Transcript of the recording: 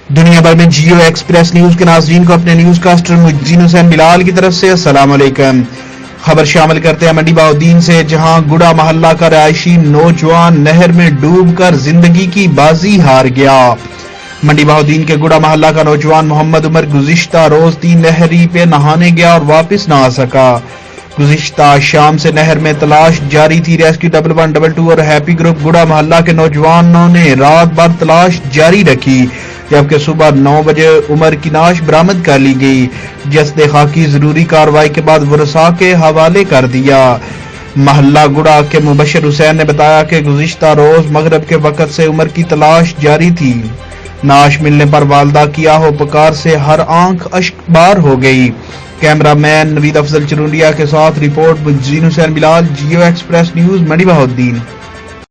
دنیا بھر میں جیو ایکسپریس نیوز کے ناظرین کو اپنے نیوز کاسٹر محدثین حسین بلال کی طرف سے السلام علیکم۔ خبر شامل کرتے ہیں منڈی بہاؤالدین سے، جہاں گڑا محلہ کا رہائشی نوجوان نہر میں ڈوب کر زندگی کی بازی ہار گیا۔ منڈی بہاؤالدین کے گڑا محلہ کا نوجوان محمد عمر گزشتہ روز تین نہری پہ نہانے گیا اور واپس نہ آ سکا۔ گزشتہ شام سے نہر میں تلاش جاری تھی۔ ریسکیو 1122 اور ہیپی گروپ گڑا محلہ کے نوجوانوں نے رات بھر تلاش جاری رکھی، جبکہ صبح 9 بجے عمر کی نعش برآمد کر لی گئی۔ جسد خاکی ضروری کارروائی کے بعد ورثاء کے حوالے کر دیا۔ محلہ گڑا کے مبشر حسین نے بتایا کہ گزشتہ روز مغرب کے وقت سے عمر کی تلاش جاری تھی۔ نعش ملنے پر والدہ کی آہ و پکار سے ہر آنکھ اشکبار ہو گئی۔ کیمرہ مین نوید افضل چرونڈیا کے ساتھ رپورٹ محدثین حسین بلال، جیو ایکسپریس نیوز، منڈی بہاؤالدین۔